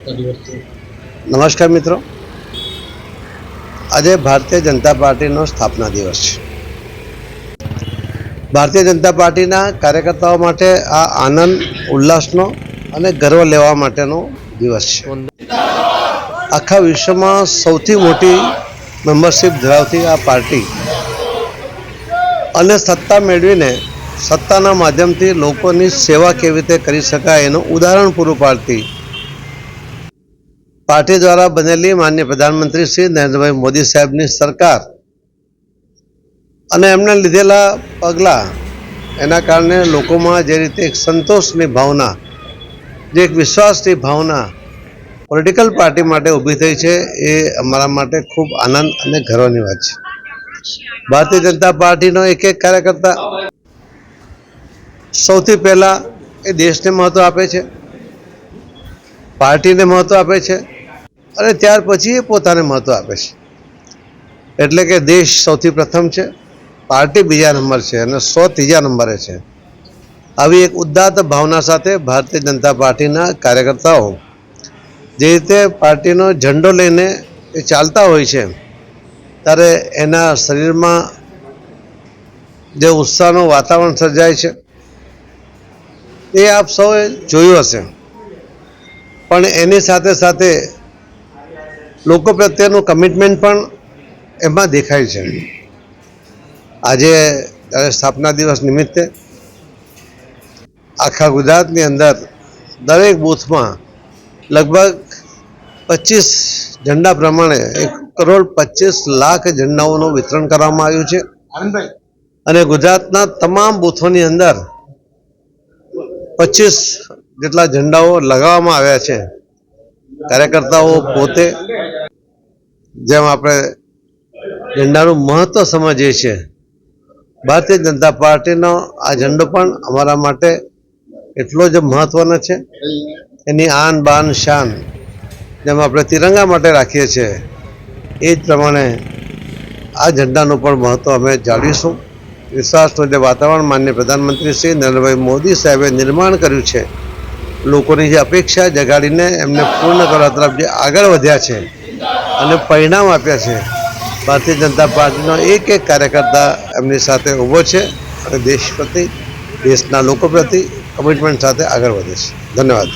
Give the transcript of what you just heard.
નમસ્કાર મિત્રો, આજે ભારતીય જનતા પાર્ટીનો સ્થાપના દિવસ છે। ભારતીય જનતા પાર્ટીના કાર્યકર્તાઓ માટે આ આનંદ ઉલ્લાસનો અને ગર્વ લેવા માટેનો દિવસ છે। આખા વિશ્વમાં સૌથી મોટી મેમ્બરશિપ ધરાવતી આ પાર્ટી અને સત્તા મેળવીને સત્તાના માધ્યમથી લોકોની સેવા કેવી રીતે કરી શકાય એનું ઉદાહરણ પૂરું પાડતી પાર્ટી દ્વારા બનેલી માનનીય પ્રધાનમંત્રી શ્રી નરેન્દ્રભાઈ મોદી સાહેબની સરકાર અને એમણે લીધેલા પગલાં એના કારણે લોકોમાં જે રીતે એક સંતોષની ભાવના, જે એક વિશ્વાસની ભાવના પોલિટિકલ પાર્ટી માટે ઊભી થઈ છે, એ અમારા માટે ખૂબ આનંદ અને ગર્વની વાત છે। ભારતીય જનતા પાર્ટીનો એક એક કાર્યકર્તા સૌથી પહેલાં એ દેશને મહત્ત્વ આપે છે, પાર્ટીને મહત્ત્વ આપે છે અને ત્યાર પછી એ પોતાને મહત્ત્વ આપે છે। એટલે કે દેશ સૌથી પ્રથમ છે, પાર્ટી બીજા નંબર છે અને ત્રીજા નંબરે છે। આવી એક ઉદાત્ત ભાવના સાથે ભારતીય જનતા પાર્ટીના કાર્યકર્તાઓ જે રીતે પાર્ટીનો ઝંડો લઈને એ ચાલતા હોય છે, ત્યારે એના શરીરમાં જે ઉત્સાહનું વાતાવરણ સર્જાય છે એ આપ સૌએ જોયું હશે। પણ એની સાથે સાથે લોકો પ્રત્યેનું કમિટમેન્ટ પણ એમાં દેખાય છે। આજે સ્થાપના દિવસ નિમિત્તે આખા ગુજરાતની અંદર દરેક બૂથમાં લગભગ 25 ઝંડા પ્રમાણે 1,25,00,000 ઝંડાઓનું વિતરણ કરવામાં આવ્યું છે અને ગુજરાતના તમામ બૂથોની અંદર 25 જેટલા ઝંડાઓ લગાવવામાં આવ્યા છે। કાર્યકર્તાઓ પોતે જેમ આપણે ઝંડાનું મહત્ત્વ સમજીએ છીએ, ભારતીય જનતા પાર્ટીનો આ ઝંડો પણ અમારા માટે એટલો જ મહત્ત્વનો છે। એની આન બાન શાન જેમ આપણે તિરંગા માટે રાખીએ છીએ, એ જ પ્રમાણે આ ઝંડાનું પણ મહત્ત્વ અમે જાળવીશું। વિશ્વાસનું જે વાતાવરણ માનનીય પ્રધાનમંત્રી શ્રી નરેન્દ્રભાઈ મોદી સાહેબે નિર્માણ કર્યું છે, લોકોની જે અપેક્ષા જગાડીને એમને પૂર્ણ કરવા તરફ જે આગળ વધ્યા છે અને પરિણામ આપ્યા છે, ભારતીય જનતા પાર્ટીનો એક એક કાર્યકર્તા એમની સાથે ઊભો છે અને દેશ પ્રતિ, દેશના લોકો પ્રતિ કમિટમેન્ટ સાથે આગળ વધે છે। ધન્યવાદ।